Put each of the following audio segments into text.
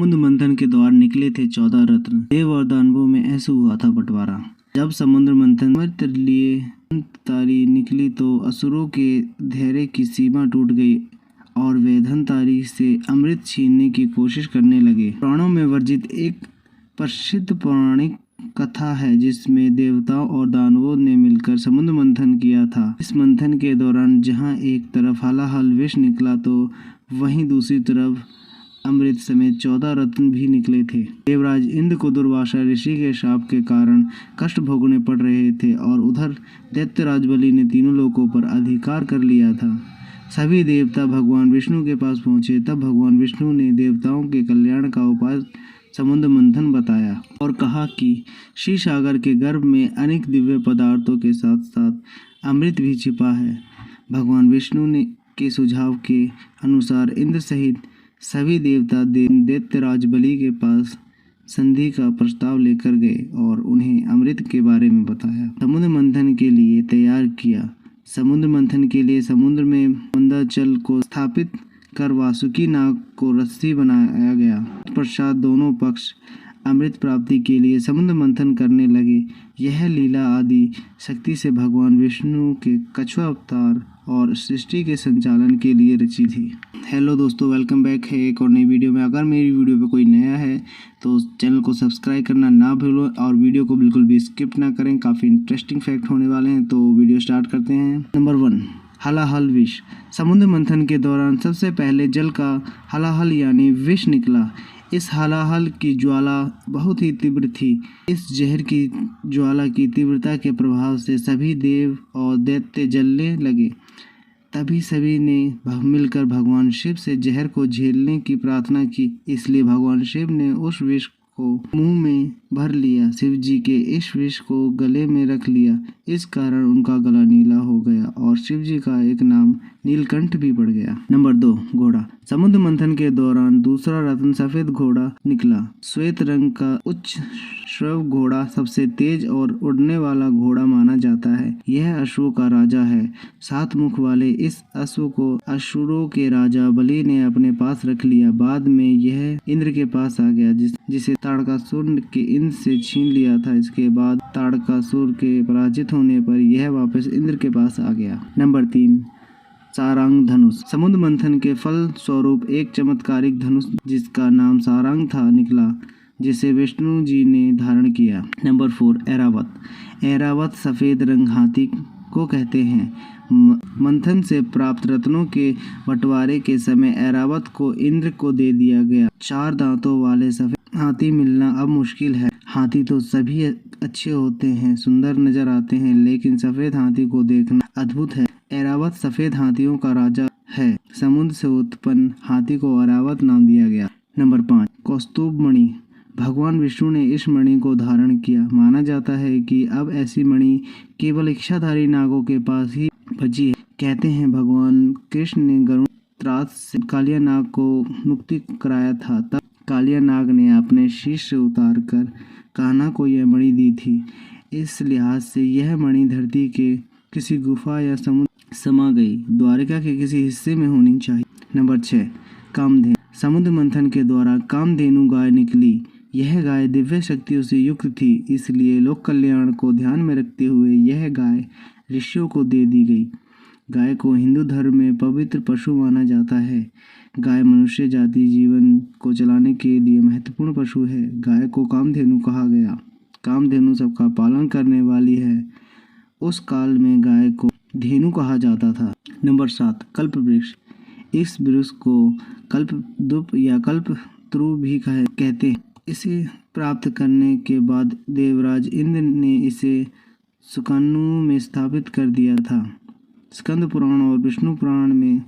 समुद्र मंथन के द्वार निकले थे 14 रत्न। देव और दानवों में ऐसे हुआ था बंटवारा। जब समुद्र मंथन अमृत लिए तारी निकली तो असुरों के धैर्य की सीमा टूट गई और वे धनतारी से अमृत छीनने की कोशिश करने लगे। पुराणों में वर्जित एक प्रसिद्ध पौराणिक कथा है जिसमें देवताओं और दानवों ने मिलकर समुद्र मंथन किया था। इस मंथन के दौरान जहां एक तरफ हलाहल विष निकला तो वहीं दूसरी तरफ अमृत समेत 14 रत्न भी निकले थे। देवराज इंद्र को दुर्वासा ऋषि के शाप के कारण कष्ट भोगने पड़ रहे थे और उधर दैत्यराज बलि ने तीनों लोकों पर अधिकार कर लिया था। सभी देवता भगवान विष्णु के पास पहुंचे। तब भगवान विष्णु ने देवताओं के कल्याण का उपाय समुद्र मंथन बताया और कहा कि क्षीर सागर के गर्भ में अनेक दिव्य पदार्थों के साथ साथ अमृत भी छिपा है। भगवान विष्णु ने के सुझाव के अनुसार इंद्र सहित सभी देवता दैत्यराज बलि के पास संधि का प्रस्ताव लेकर गए और उन्हें अमृत के बारे में बताया। समुद्र मंथन के लिए तैयार किया। समुद्र मंथन के लिए समुद्र में मंदाचल को स्थापित कर वासुकी नाग को रस्सी बनाया गया। पश्चात दोनों पक्ष अमृत प्राप्ति के लिए समुद्र मंथन करने लगे। यह लीला आदि शक्ति से भगवान विष्णु के कछुआ अवतार और सृष्टि के संचालन के लिए रची थी। हेलो दोस्तों, वेलकम बैक है एक और नई वीडियो में। अगर मेरी वीडियो पे कोई नया है तो चैनल को सब्सक्राइब करना ना भूलो और वीडियो को बिल्कुल भी स्किप ना करें। काफ़ी इंटरेस्टिंग फैक्ट होने वाले हैं, तो वीडियो स्टार्ट करते हैं। नंबर 1, हलाहल विष। समुद्र मंथन के दौरान सबसे पहले जल का हलाहल यानी विष निकला। इस हलाहल की ज्वाला बहुत ही तीव्र थी। इस जहर की ज्वाला की तीव्रता के प्रभाव से सभी देव और दैत्य जलने लगे। तभी सभी ने मिलकर भगवान शिव से जहर को झेलने की प्रार्थना की। इसलिए भगवान शिव ने उस विष को मुंह में भर लिया। शिव जी के इस विष को गले में रख लिया। इस कारण उनका गला नीला हो गया और शिव जी का एक नाम नीलकंठ भी पड़ गया। नंबर 2, घोड़ा। समुद्र मंथन के दौरान दूसरा रत्न सफेद घोड़ा निकला। श्वेत रंग का उच्च श्रव घोड़ा सबसे तेज और उड़ने वाला घोड़ा माना जाता है। यह अश्वों का राजा है। 7 मुख वाले इस अश्व को असुरों के राजा बलि ने अपने पास रख लिया। बाद में यह इंद्र के पास आ गया जिसे ताड़कासुर के इंद्र से छीन लिया था। इसके बाद ताड़कासुर के पराजित होने पर यह वापस इंद्र के पास आ गया। नंबर 3, सारंग धनुष। समुद्र मंथन के फल स्वरूप एक चमत्कारिक धनुष जिसका नाम सारंग था निकला, जिसे विष्णु जी ने धारण किया। नंबर 4, ऐरावत। ऐरावत सफेद रंग हाथी को कहते हैं। मंथन से प्राप्त रत्नों के बंटवारे के समय ऐरावत को इंद्र को दे दिया गया। 4 दांतों वाले सफेद हाथी मिलना अब मुश्किल है। हाथी तो सभी अच्छे होते हैं, सुंदर नजर आते हैं, लेकिन सफेद हाथी को देखना अद्भुत है। ऐरावत सफेद हाथियों का राजा है। समुद्र से उत्पन्न हाथी को ऐरावत नाम दिया गया। नंबर 5, कौस्तुभ मणि। भगवान विष्णु ने इस मणि को धारण किया। माना जाता है कि अब ऐसी मणि केवल इच्छाधारी नागों के पास ही बची है। कहते हैं भगवान कृष्ण ने गरुड़ त्रास से कालिया नाग को मुक्ति कराया था। तब कालिया नाग ने अपने शीश से उतार कर कान्हा को यह मणि दी थी। इस लिहाज से यह मणि धरती के किसी गुफा या समुद्र समा गई द्वारिका के किसी हिस्से में होनी चाहिए। नंबर 6, कामधेनु। समुद्र मंथन के दौरान कामधेनु गाय निकली। यह गाय दिव्य शक्तियों से युक्त थी, इसलिए लोक कल्याण को ध्यान में रखते हुए यह गाय ऋषियों को दे दी गई। गाय को हिंदू धर्म में पवित्र पशु माना जाता है। गाय मनुष्य जाति जीवन को चलाने के लिए महत्वपूर्ण पशु है। गाय को कामधेनु कहा गया। कामधेनु सबका पालन करने वाली है। उस काल में गाय को धेनु कहा जाता था। नंबर 7, कल्प वृक्ष। इस वृक्ष को कल्पद्रुम या कल्पतरु भी कहते हैं। इसे प्राप्त करने के बाद देवराज इंद्र ने इसे सुकानु में स्थापित कर दिया था। स्कंद पुराण और विष्णु पुराण में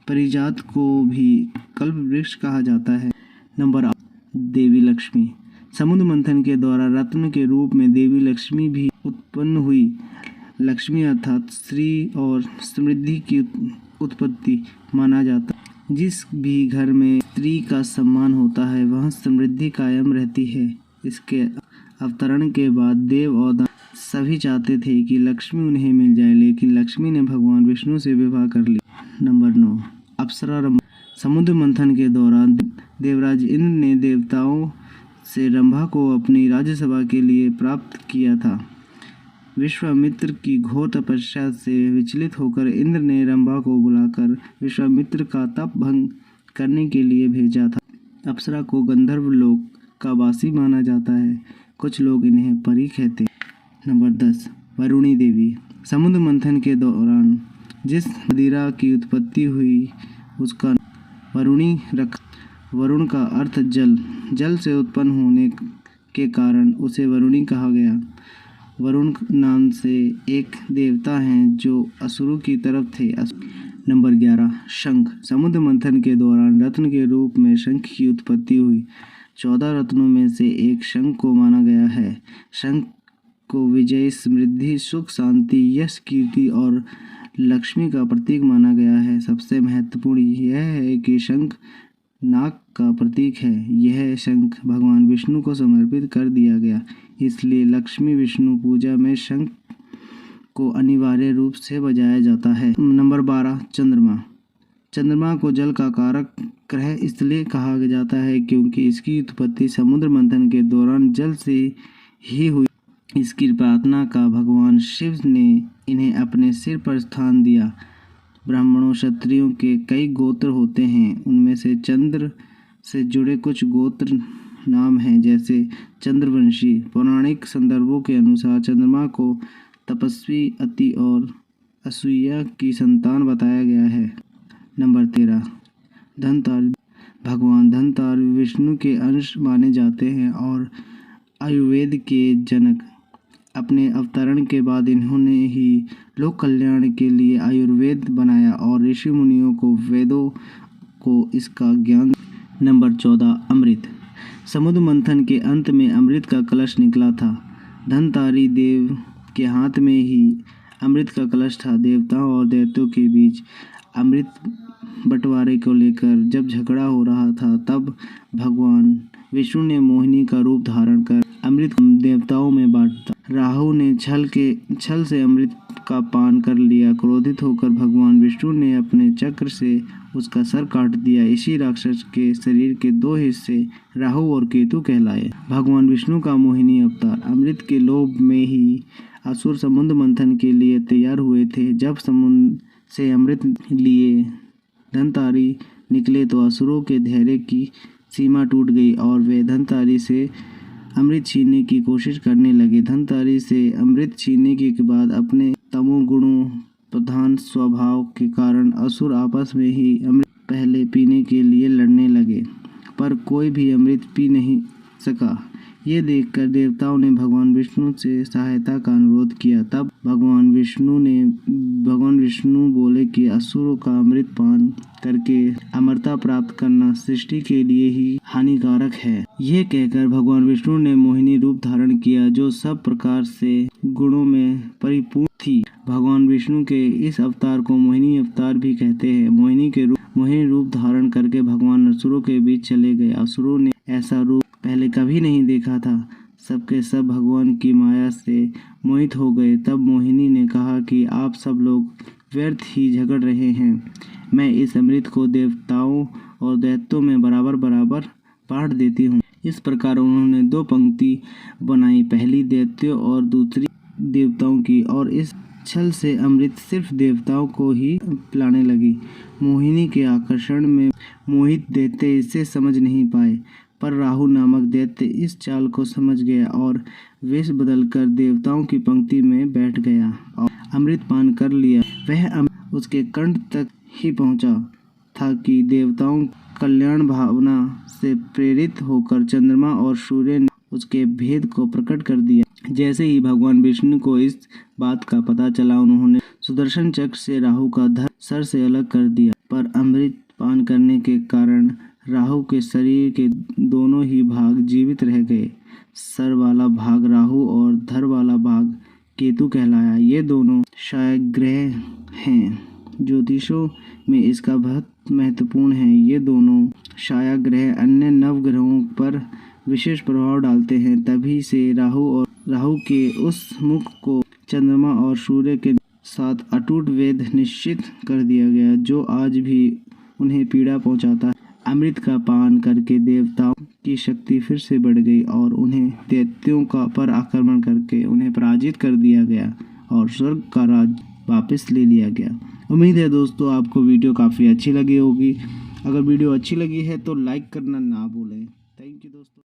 परिजात को भी कल्प वृक्ष कहा जाता है। नंबर 8, देवी लक्ष्मी। समुद्र मंथन के दौरान रत्न के रूप में देवी लक्ष्मी भी उत्पन्न हुई। लक्ष्मी अर्थात श्री और समृद्धि की उत्पत्ति माना जाता है। जिस भी घर में स्त्री का सम्मान होता है वहाँ समृद्धि कायम रहती है। इसके अवतरण के बाद देव और दानव सभी चाहते थे कि लक्ष्मी उन्हें मिल जाए, लेकिन लक्ष्मी ने भगवान विष्णु से विवाह कर लिया। नंबर 9, अप्सरा रंभा। समुद्र मंथन के दौरान देवराज इंद्र ने देवताओं से रंभा को अपनी राज्यसभा के लिए प्राप्त किया था। विश्वामित्र की घोर तपस्या से विचलित होकर इंद्र ने रंभा को बुलाकर विश्वामित्र का तप भंग करने के लिए भेजा था। अप्सरा को गंधर्व लोक का वासी माना जाता है। कुछ लोग इन्हें परी कहते हैं। नंबर 10, वरुणी देवी। समुद्र मंथन के दौरान जिस मदिरा की उत्पत्ति हुई उसका वरुणी रखा। वरुण का अर्थ जल, जल से उत्पन्न होने के कारण उसे वरुणी कहा गया। वरुण नाम से एक देवता हैं जो असुरों की तरफ थे। नंबर 11, शंख। समुद्र मंथन के दौरान रत्न के रूप में शंख की उत्पत्ति हुई। 14 रत्नों में से एक शंख को माना गया है। शंख को विजय, समृद्धि, सुख, शांति, यश, कीर्ति और लक्ष्मी का प्रतीक माना गया है। सबसे महत्वपूर्ण यह है कि शंख नाग का प्रतीक है। यह शंख भगवान विष्णु को समर्पित कर दिया गया, इसलिए लक्ष्मी विष्णु पूजा में शंख को अनिवार्य रूप से बजाया जाता है। नंबर 12, चंद्रमा। चंद्रमा को जल का कारक ग्रह इसलिए कहा जाता है क्योंकि इसकी उत्पत्ति समुद्र मंथन के दौरान जल से ही हुई। इसकी प्रार्थना का भगवान शिव ने इन्हें अपने सिर पर स्थान दिया। ब्राह्मणों, क्षत्रियों के कई गोत्र होते हैं। उनमें से चंद्र से जुड़े कुछ गोत्र नाम हैं, जैसे चंद्रवंशी। पौराणिक संदर्भों के अनुसार चंद्रमा को तपस्वी, अति और असूया की संतान बताया गया है। नंबर 13, धनतारी। भगवान धनतारी विष्णु के अंश माने जाते हैं और आयुर्वेद के जनक। अपने अवतरण के बाद इन्होंने ही लोक कल्याण के लिए आयुर्वेद बनाया और ऋषि मुनियों को वेदों को इसका ज्ञान। नंबर 14, अमृत। समुद्र मंथन के अंत में अमृत का कलश निकला था। धनतारी देव के हाथ में ही अमृत का कलश था। देवताओं और दैत्यों के बीच अमृत बंटवारे को लेकर जब झगड़ा हो रहा था, तब भगवान विष्णु ने मोहिनी का रूप धारण कर अमृत देवताओं में बांटा। राहु ने छल से अमृत का पान कर लिया। क्रोधित होकर भगवान विष्णु ने अपने चक्र से उसका सर काट दिया। इसी राक्षस के शरीर के 2 हिस्से राहु और केतु कहलाए। भगवान विष्णु का मोहिनी अवतार। अमृत के लोभ में ही असुर समुद्र मंथन के लिए तैयार हुए थे। जब समुद्र से अमृत लिए धनतारी निकले तो असुरों के धैर्य की सीमा टूट गई और वे धनतारी से अमृत छीनने की कोशिश करने लगे। धनतारी से अमृत छीनने के बाद अपने तमोगुणों प्रधान स्वभाव के कारण असुर आपस में ही अमृत पहले पीने के लिए लड़ने लगे, पर कोई भी अमृत पी नहीं सका। ये देखकर देवताओं ने भगवान विष्णु से सहायता का अनुरोध किया। तब भगवान विष्णु बोले कि असुरों का अमृत पान करके अमरता प्राप्त करना सृष्टि के लिए ही हानिकारक है। यह कहकर भगवान विष्णु ने मोहिनी रूप धारण किया, जो सब प्रकार से गुणों में परिपूर्ण थी। भगवान विष्णु के इस अवतार को मोहिनी अवतार भी कहते हैं। मोहिनी रूप धारण करके भगवान असुरों के बीच चले गए। असुरों ने ऐसा रूप पहले कभी नहीं देखा था। सबके सब भगवान की माया से मोहित हो गए। तब मोहिनी ने कहा कि आप सब लोग व्यर्थ ही झगड़ रहे हैं। मैं इस अमृत को देवताओं और दैत्यों में बराबर बराबर बांट देती हूँ। इस प्रकार उन्होंने 2 पंक्ति बनाई, पहली दैत्यों और दूसरी देवताओं की, और इस छल से अमृत सिर्फ देवताओं को ही पिलाने लगी। मोहिनी के आकर्षण में मोहित दैत्य इसे समझ नहीं पाए, पर राहु नामक दैत्य इस चाल को समझ गया और वेश बदलकर देवताओं की पंक्ति में बैठ गया और अमृत पान कर लिया। वह अमृत उसके कंठ तक ही पहुंचा था कि देवताओं कल्याण भावना से प्रेरित होकर चंद्रमा और सूर्य ने उसके भेद को प्रकट कर दिया। जैसे ही भगवान विष्णु को इस बात का पता चला, उन्होंने सुदर्शन चक्र से राहु का धड़ सर से अलग कर दिया, पर अमृत पान करने के कारण राहु के शरीर के दोनों ही भाग जीवित रह गए। सर वाला भाग राहु और धड़ वाला भाग केतु कहलाया। ये दोनों शायग्रह हैं। ज्योतिषों में इसका बहुत महत्वपूर्ण है। ये दोनों शायग्रह अन्य नवग्रहों पर विशेष प्रभाव डालते हैं। तभी से राहु के उस मुख को चंद्रमा और सूर्य के साथ अटूट वेद निश्चित कर दिया गया, जो आज भी उन्हें पीड़ा पहुंचाता है। अमृत का पान करके देवताओं की शक्ति फिर से बढ़ गई और उन्हें दैत्यों का पर आक्रमण करके उन्हें पराजित कर दिया गया और स्वर्ग का राज वापस ले लिया गया। उम्मीद है दोस्तों आपको वीडियो काफ़ी अच्छी लगी होगी। अगर वीडियो अच्छी लगी है तो लाइक करना ना भूलें। थैंक यू दोस्तों।